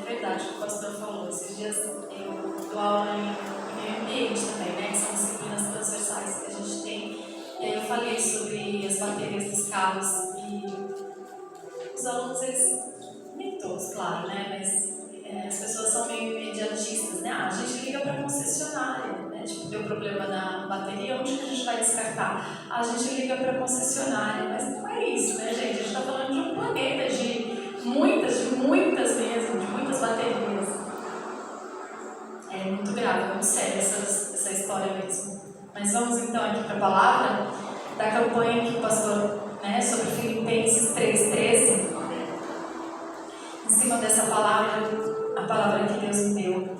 verdade o que o pastor falou. Esses dias eu dou aula em meio ambiente também, né? Que são disciplinas transversais que a gente tem. E aí eu falei sobre as baterias dos carros e os alunos, eles, nem todos, claro, né? Mas as pessoas são meio imediatistas, né? A gente liga para a concessionária, né? Tipo, deu problema na bateria, onde que a gente vai descartar? A gente liga para a concessionária, mas não é isso, né, gente? A gente está falando de um planeta de muitas mesmo, de muitas baterias. É muito grave, muito séria essa história mesmo. Mas vamos então aqui para a palavra da campanha que o pastor, né, sobre Filipenses 3,13. Em cima dessa palavra, a palavra que Deus me deu.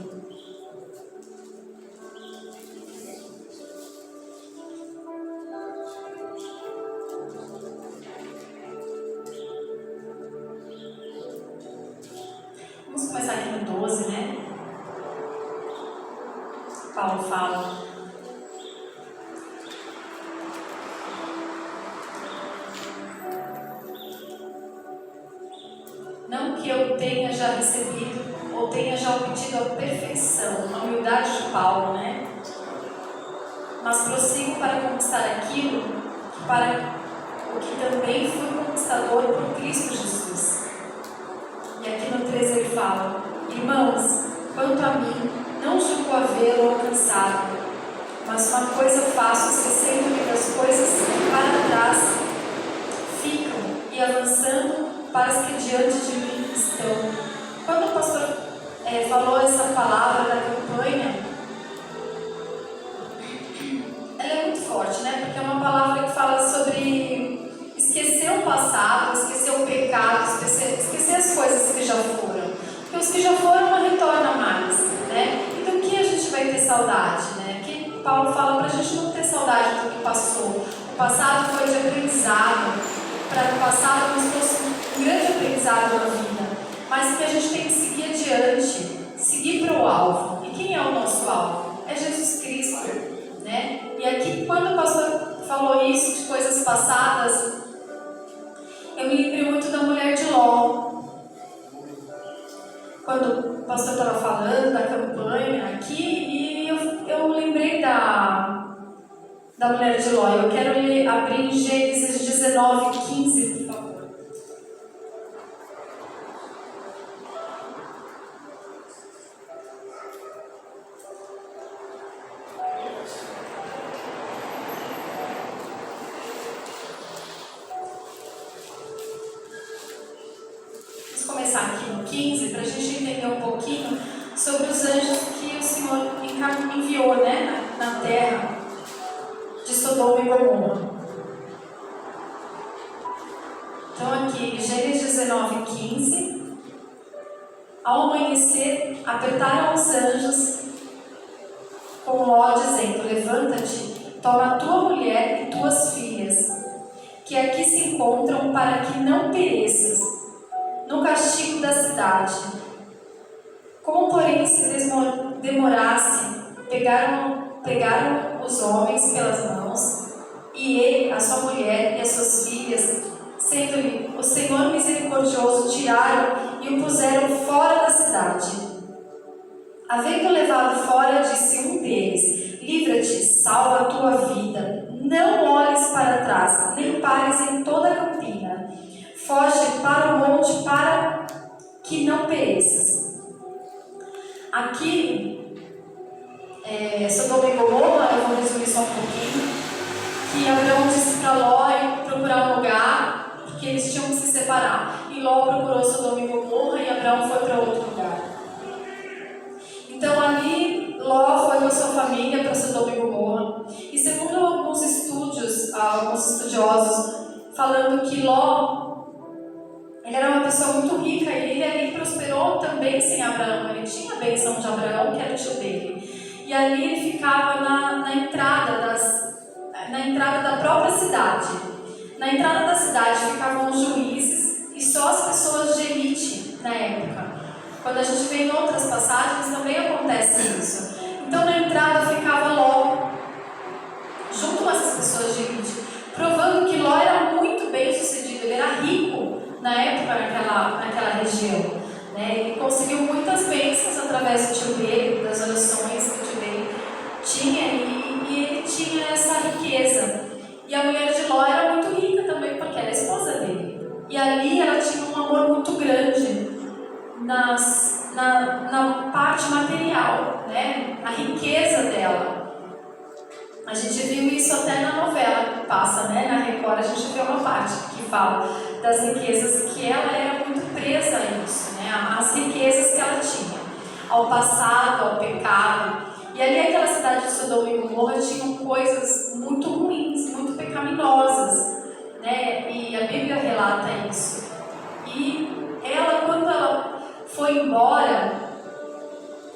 Vamos começar aqui no 12, né? Paulo fala: não que eu tenha já recebido ou tenha já obtido a perfeição, a humildade de Paulo, né? Mas prossigo para conquistar aquilo para o que também fui conquistador por Cristo Jesus. E aqui no 13 ele fala: irmãos, quanto a mim, não julgo havê-lo alcançado, mas uma coisa faço, esquecendo-me das coisas que para trás ficam e avançando para as que diante de mim estão. Quando o pastor falou essa palavra da campanha, ela é muito forte, né? Porque é uma palavra que fala sobre esquecer o passado, esquecer o pecado, esquecer as coisas que já foram. Porque os que já foram não retornam mais, né? E do que a gente vai ter saudade, né? Que Paulo fala para a gente não ter saudade do que passou. O passado foi de aprendizado, para o passado nos trouxe um grande aprendizado na vida, mas que a gente tem que seguir adiante, seguir para o alvo. E quem é o nosso alvo? É Jesus Cristo, né? E aqui, quando o pastor falou isso de coisas passadas, eu me lembrei muito da mulher de Ló. Quando o pastor estava falando da campanha aqui, e eu lembrei da mulher de Ló. Eu quero abrir em Gênesis 19:15, por favor. Vamos começar aqui no 15, para a gente entender um pouquinho sobre os anjos que o Senhor enviou, né, na terra de Sodoma e Gomorra. Então aqui, Gênesis 19:15. Ao amanhecer, apertaram os anjos com Ló, dizendo: levanta-te, toma tua mulher e tuas filhas, que aqui se encontram, para que não pereças no castigo da cidade. Como, porém, se demorasse, pegaram os homens pelas mãos, e ele, a sua mulher e as suas filhas, sendo-lhe o Senhor misericordioso, tiraram e o puseram fora da cidade. Havendo levado fora, disse um deles: livra-te, salva a tua vida, não olhes para trás, nem pares em toda a campina, foge para o monte, para que não pereças. Aqui, Sodoma e Gomorra, eu vou resumir só um pouquinho, que Abraão disse para Ló procurar um lugar, porque eles tinham que se separar. E Ló procurou Sodoma e Gomorra e Abraão foi para outro lugar. Então ali, Ló foi com a sua família para Sodoma e Gomorra. E segundo alguns estudiosos, falando que Ló, ele era uma pessoa muito rica e ele ali prosperou também sem Abraão. Ele tinha a bênção de Abraão, que era o tio dele. E ali ele ficava na entrada da própria cidade. Na entrada da cidade ficavam os juízes e só as pessoas de elite na época. Quando a gente vê em outras passagens também acontece isso. Então na entrada ficava Ló, junto com essas pessoas de elite, provando que Ló era muito bem sucedido, ele era rico na época naquela região. né? Ele conseguiu muitas bênçãos através do tio dele, das orações que o tio dele tinha, e ele tinha essa riqueza. E a mulher de Ló era muito rica também, porque era a esposa dele. E ali ela tinha um amor muito grande na parte material, né? A riqueza dela. A gente viu isso até na novela que passa, né? Na Record a gente vê uma parte que fala das riquezas, que ela era muito presa a isso, né? As riquezas que ela tinha, ao passado, ao pecado. E ali aquela cidade de Sodoma e Gomorra tinham coisas muito ruins, muito pecaminosas, né? E a Bíblia relata isso. E ela, quando ela foi embora,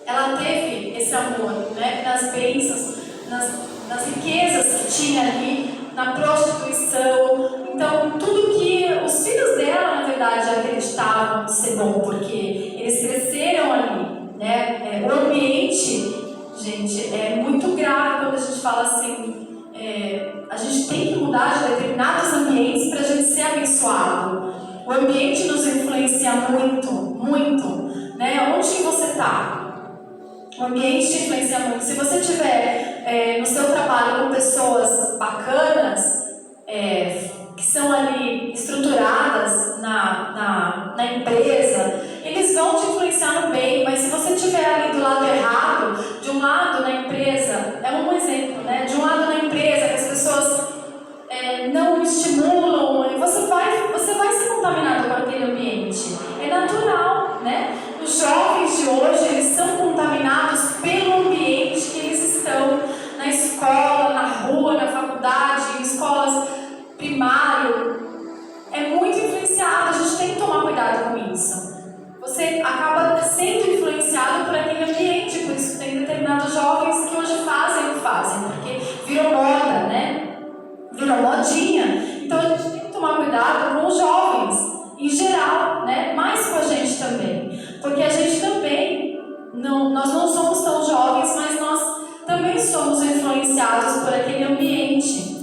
ela teve esse amor, né? Nas bênçãos, nas riquezas que tinha ali, na prostituição. Então, tudo que os filhos dela, na verdade, acreditavam ser bom, porque eles cresceram ali, né? O ambiente, gente, é muito grave quando a gente fala assim. A gente tem que mudar de determinados ambientes para a gente ser abençoado. O ambiente nos influencia muito, muito, né? Onde você está? O ambiente te influencia muito. Se você estiver no seu trabalho com pessoas bacanas, que são ali estruturadas na empresa, eles vão te influenciar no bem. Mas se você estiver ali do lado errado, de um lado na empresa, é um exemplo, né? De um lado na empresa, que as pessoas não estimulam, você vai ser contaminado com aquele ambiente. É natural, né? Os jovens de hoje, eles são contaminados pelo ambiente que eles estão, na escola, na rua, na faculdade, em escolas primárias. É muito influenciado, a gente tem que tomar cuidado com isso. Você acaba sendo influenciado por aquele ambiente, por isso que tem determinados jovens que hoje fazem o que fazem, porque virou moda, né? Virou modinha. Então a gente tem que tomar cuidado com os jovens, em geral, né? Mais com a gente também. Porque a gente também, nós não somos tão jovens, mas nós também somos influenciados por aquele ambiente.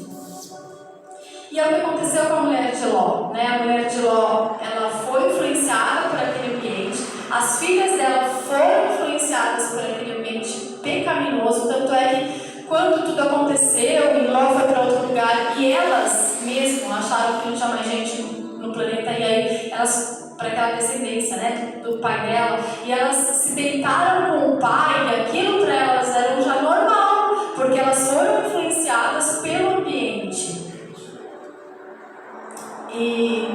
E é o que aconteceu com a mulher de Ló, né? A mulher de Ló, ela foi influenciada por aquele ambiente, as filhas dela foram influenciadas por aquele ambiente pecaminoso, tanto é que quando tudo aconteceu e Ló foi para outro lugar e elas mesmo acharam que não tinha mais gente no planeta, e aí elas, para aquela descendência, né, do pai dela, e elas se deitaram com o pai, e aquilo para elas era já normal, porque elas foram influenciadas pelo ambiente. E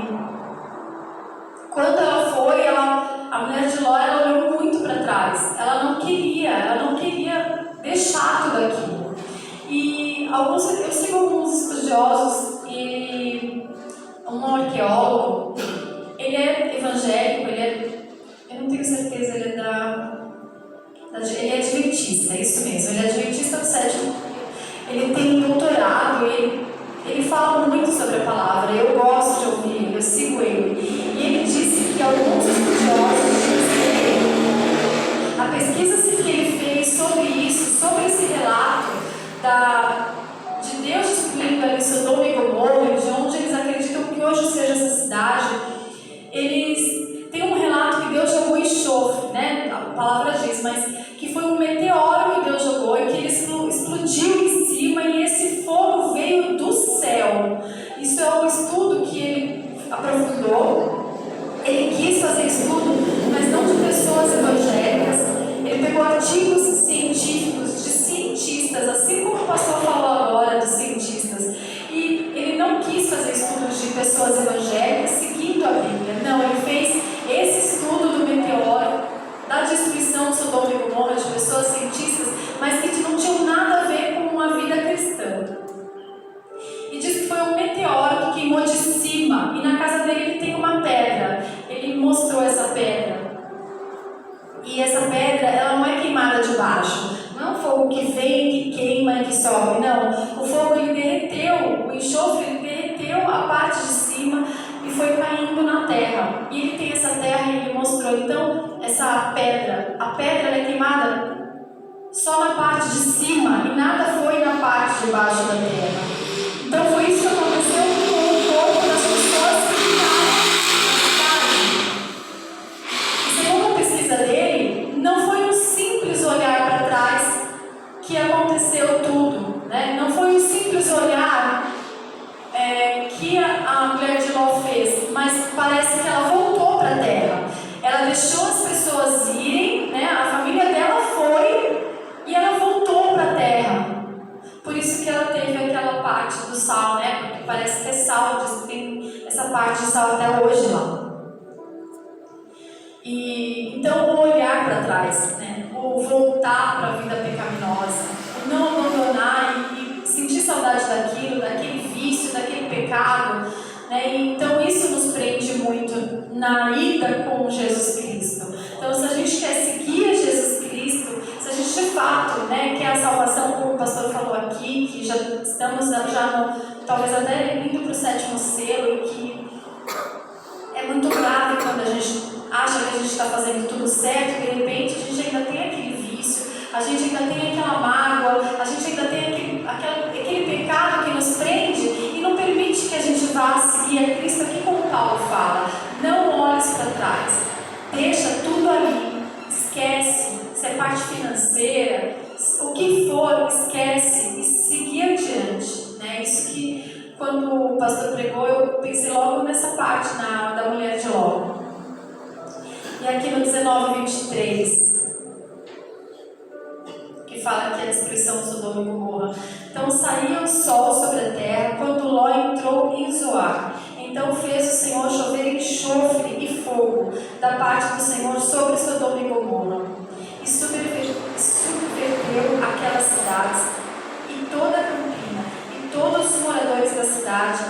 quando ela foi, a mulher de Ló, ela olhou muito para trás. Ela não queria deixar tudo aquilo. E eu sigo alguns estudiosos e um arqueólogo, ele é evangélico, eu não tenho certeza, ele é adventista, é isso mesmo, ele é adventista do sétimo. Ele tem doutorado, ele fala muito sobre a palavra, eu gosto de ouvir, eu sigo ele. E ele disse que alguns estudiosos dizem que a pesquisa que ele fez sobre isso, sobre esse relato de Deus destruindo ali Sodoma e Gomorra, de onde eles acreditam que hoje seja essa cidade, eles têm um relato que Deus jogou enxofre, né? A palavra diz, mas que foi um meteoro que Deus jogou e que ele explodiu em cima, e esse fogo veio do céu. Isso é um estudo que ele aprofundou. Ele quis fazer estudo, mas não de pessoas evangélicas. Ele pegou artigos científicos de cientistas, assim como o pastor falou agora dos cientistas. E ele não quis fazer estudos de pessoas evangélicas seguindo a Bíblia. Não, ele fez esse estudo do meteoro, da destruição de Sodoma e Gomorra, de pessoas cientistas, mas que não tinham nada a ver com uma vida cristã. E diz que foi um meteoro que queimou de cima, e na casa dele ele tem uma pedra. Ele mostrou essa pedra. E essa pedra, ela não é queimada de baixo. Não é um fogo que vem, que queima e que sobe. Não. O fogo, ele derreteu, o enxofre, ele derreteu a parte de cima e foi caindo na terra. E ele tem essa terra e ele mostrou. Então, essa pedra, a pedra ela é queimada só na parte de cima e nada foi na parte de baixo da terra. Então, foi isso que aconteceu com o corpo das pessoas que ficaram na cidade. Isso mas parece que ela voltou para a terra. Ela deixou as pessoas irem, né? A família dela foi e ela voltou para a terra. Por isso que ela teve aquela parte do sal, né? Porque parece que é sal, diz que tem essa parte de sal até hoje lá. E então o olhar para trás, né? O voltar para a vida pecaminosa, o não abandonar e sentir saudade daquele vício, daquele pecado, né? Então isso nos prende muito na ida com Jesus Cristo. Então se a gente quer seguir a Jesus Cristo, se a gente de fato, né, quer a salvação, como o pastor falou aqui, que já estamos talvez até indo para o 7º selo, e que é muito grave quando a gente acha que a gente está fazendo tudo certo e de repente a gente ainda tem aquele vício, a gente ainda tem aquela mágoa, a gente ainda tem aquele pecado que nos prende e não permite que a gente vá seguir a Cristo. Aqui como Paulo fala, não olhes para trás, deixa tudo ali, esquece se é parte financeira, o que for, esquece e seguir adiante, né? Isso que quando o pastor pregou, eu pensei logo nessa parte da mulher de Ló. E aqui no 19:23, que fala que a destruição de Sodoma e Gomorra. Então saía o sol sobre a terra quando Ló entrou em Zoar. Então fez o Senhor chover enxofre e fogo da parte do Senhor sobre Sodoma e Gomorra. E subverteu aquelas cidades e toda a campina e todos os moradores da cidade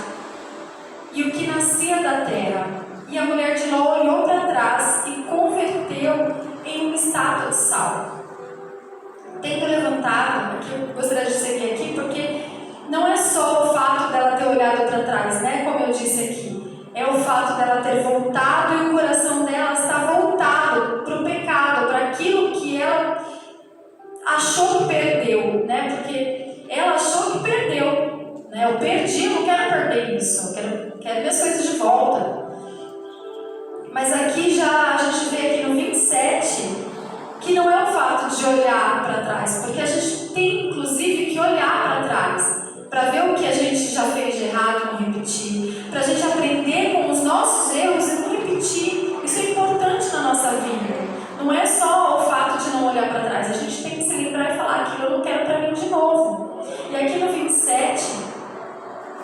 e o que nascia da terra. E a mulher de Ló olhou para trás e converteu em uma estátua de sal. Tendo levantado, aqui eu gostaria de seguir aqui, porque não é só o fato dela ter olhado para trás, né? Como eu disse aqui, é o fato dela ter voltado e o coração dela está voltado para o pecado, para aquilo que ela achou que perdeu, né? Porque ela achou que perdeu, né? Eu perdi, eu não quero perder isso, eu quero minhas coisas de volta. Mas aqui já a gente vê aqui no 27 que não é o fato de olhar para trás, porque a gente tem inclusive que olhar para trás para ver o que a gente já fez de errado e não repetir, para a gente aprender com os nossos erros e não repetir. Isso é importante na nossa vida. Não é só o fato de não olhar para trás, a gente tem que se lembrar e falar aquilo eu não quero para mim de novo. E aqui no 27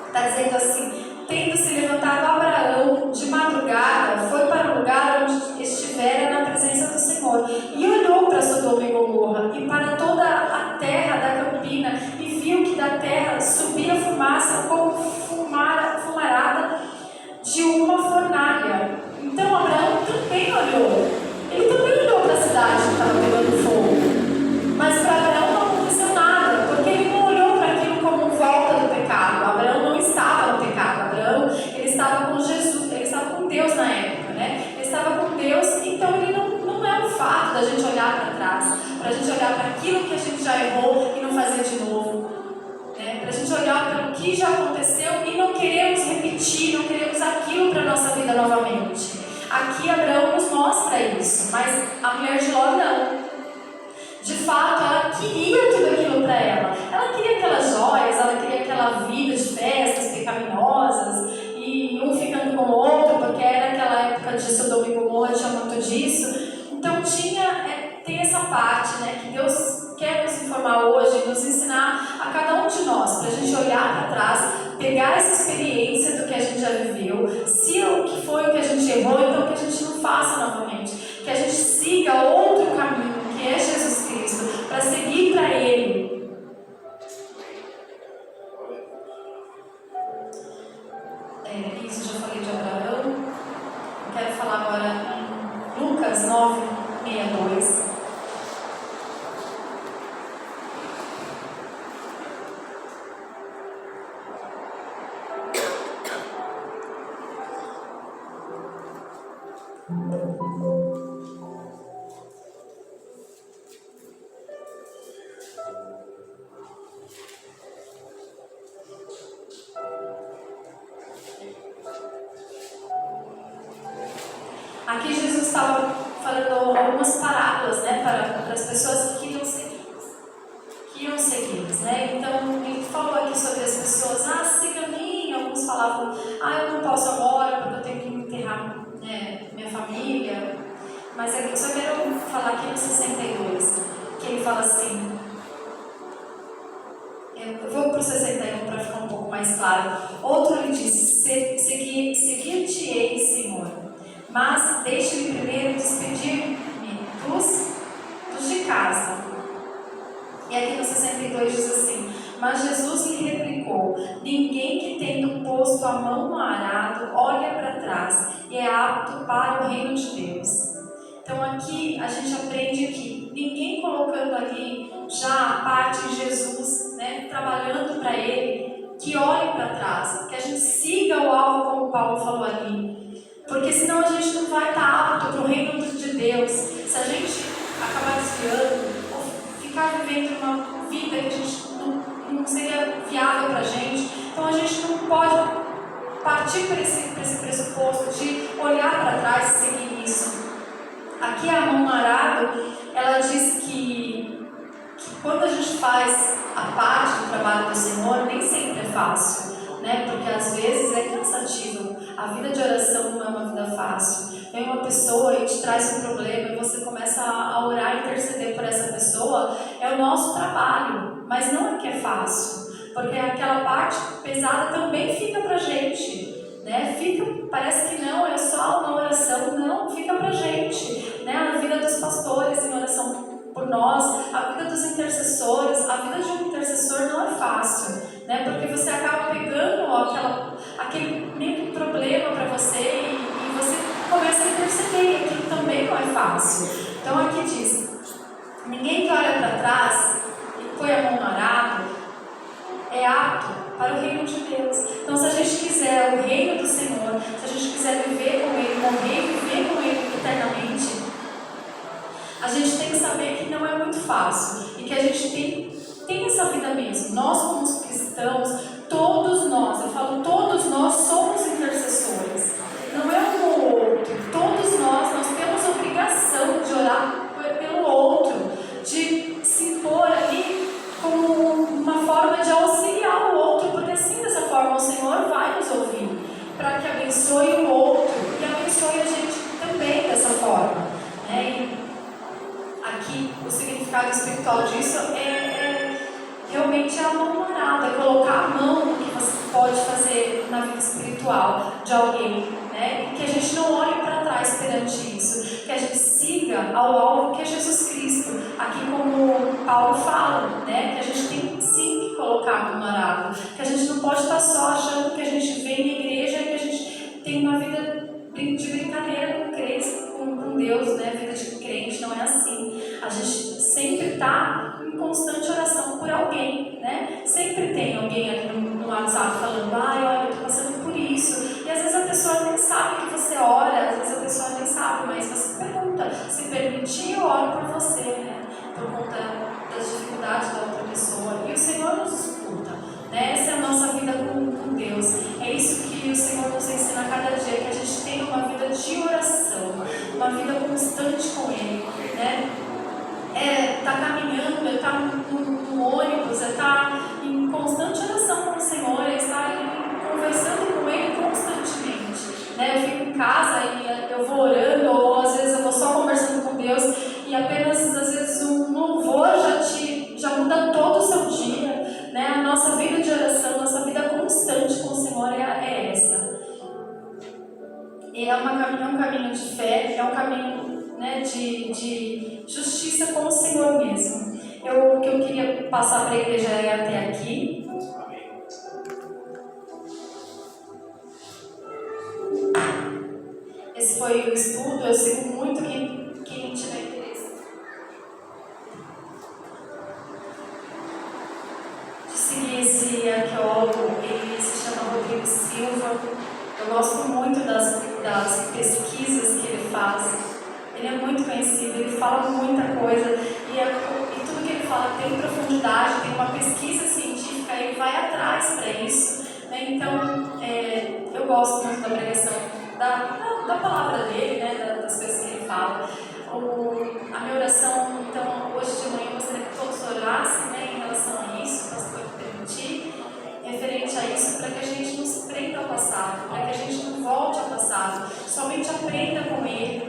está dizendo assim: tendo se levantado Abraão de madrugada, foi para o lugar onde estivera na presença do Senhor, e olhou para Sodoma e Gomorra, e para toda a terra da campina, e viu que da terra subia fumaça como fumarada de uma fornalha. Então Abraão também olhou. Ele também olhou para a cidade que estava pegando fogo. Mas para Abraão não aconteceu nada, porque ele não olhou para aquilo como volta do pecado. Abraão não estava no pecado. Abraão, ele estava com Jesus, ele estava com Deus na época, né? Ele estava com Deus, então ele não é o fato da gente olhar para trás, para a gente olhar para aquilo que a gente já errou e não fazer de novo, né? Para a gente olhar para o que já aconteceu e não queremos repetir, não queremos aquilo para a nossa vida novamente. Aqui Abraão nos mostra isso, mas a mulher de Ló não. De fato, ela queria tudo aquilo para ela. Ela queria aquelas joias, ela queria aquela vida de festas pecaminosas, e um ficando com o outro, porque era aquela época de Sodoma e Gomorra, tinha muito disso. Então tem essa parte, né, que Deus quer nos informar hoje, nos ensinar a cada um de nós, para a gente olhar para trás, pegar essa experiência do que a gente já viveu, se o que foi o que a gente errou, então que a gente não faça novamente, que a gente siga outro caminho, que é Jesus Cristo, para seguir para Ele. Isso já falei de Abraão. Eu quero falar agora em Lucas 9:62. Aqui Jesus estava falando algumas parábolas, né, para as pessoas que iam segui-los, né? Então ele falou aqui sobre as pessoas, siga a mim. Alguns falavam, eu não posso agora porque eu tenho que Mas eu só quero falar aqui no 62, que ele fala assim, eu vou para o 61 para ficar um pouco mais claro. Outro lhe disse, seguir-te-ei, Senhor, mas deixe-me primeiro despedir-me dos de casa. E aqui no 62 diz assim, mas Jesus lhe replicou, ninguém que tendo posto a mão no arado olha para trás e é apto para o reino de Deus. Então aqui a gente aprende que ninguém colocando ali já a parte de Jesus, né, trabalhando para ele, que olhe para trás, que a gente siga o alvo como Paulo falou ali, porque senão a gente não vai estar apto para o reino de Deus. Se a gente acabar desviando ou ficar vivendo uma vida que a gente não seria viável para a gente, então a gente não pode partir para esse pressuposto de olhar para trás e seguir isso. Aqui a mão no arado, ela diz que quando a gente faz a parte do trabalho do Senhor, nem sempre é fácil, né? Porque às vezes é cansativo. A vida de oração não é uma vida fácil. Vem uma pessoa e te traz um problema e você começa a orar e interceder por essa pessoa, é o nosso trabalho, mas não é que é fácil, porque aquela parte pesada também fica pra gente. Né? Parece que não, é só uma oração, não, fica pra gente, né? A vida dos pastores em oração por nós, a vida dos intercessores, a vida de um intercessor não é fácil, né? Porque você acaba pegando aquele meio que problema para você e você começa a interceder, e aquilo também não é fácil. Então aqui diz, ninguém que olha para trás e põe a mão no arado é apto para o reino de Deus. Então, se a gente quiser o reino do Senhor, se a gente quiser viver com Ele, morrer e viver com Ele eternamente, a gente tem que saber que não é muito fácil e que a gente tem essa vida mesmo. Nós, como os cristãos, todos nós, eu falo todos nós, somos intercessores. Não é um ou outro. Todos nós temos obrigação de orar pelo outro, de se impor ali como uma forma de auxiliar o outro, porque assim, dessa forma, o Senhor vai nos ouvir, para que abençoe o outro e abençoe a gente também dessa forma. Né? E aqui, o significado espiritual disso é realmente a mão no arado, é colocar a mão no que você pode fazer na vida espiritual de alguém, né? E que a gente não olhe para trás perante isso, que a gente siga ao alvo que é Jesus Cristo, aqui como Paulo fala, né? Que a gente tem sim que colocar a mão no arado, que a gente não pode estar só achando que a gente vem na igreja e que a gente tem uma vida de brincadeira com Deus, né? Vida de crente não é assim. A gente sempre está em constante oração por alguém, né? Sempre tem alguém ali no WhatsApp falando, olha, eu estou passando por isso. E às vezes a pessoa nem sabe que você ora, às vezes a pessoa nem sabe, mas você pergunta, se permitir, eu oro por você, né? Por conta das dificuldades da outra pessoa. E o Senhor nos escuta, né? Essa é a nossa vida com Deus. É isso que o Senhor nos ensina a cada dia, que a gente tem uma vida de oração, uma vida constante com Ele, né? Tá caminhando, tá no ônibus, tá em constante oração com o Senhor, está conversando com Ele constantemente, né? Eu fico em casa e eu vou orando, ou às vezes eu vou só conversando com Deus e apenas às vezes um louvor já muda todo o seu dia, né? A nossa vida de oração, nossa vida constante com o Senhor é essa. É um caminho de fé, é um caminho, né, de justiça com o Senhor mesmo. O que eu queria passar para a igreja é até aqui. Esse foi o estudo, eu sigo muito quem tiver interesse de seguir esse arqueólogo. Ele se chama Rodrigo Silva. Eu gosto muito das pesquisas que ele faz. Ele é muito conhecido, ele fala muita coisa e tudo que ele fala tem profundidade, tem uma pesquisa científica, ele vai atrás para isso, né? Então, eu gosto muito da pregação, da palavra dele, né? Das coisas que ele fala. A minha oração, então, hoje de manhã eu gostaria que todos orassem, né, em relação a isso, pastor permitir, referente a isso, para que a gente não se prenda ao passado, para que a gente não volte ao passado, somente aprenda com ele,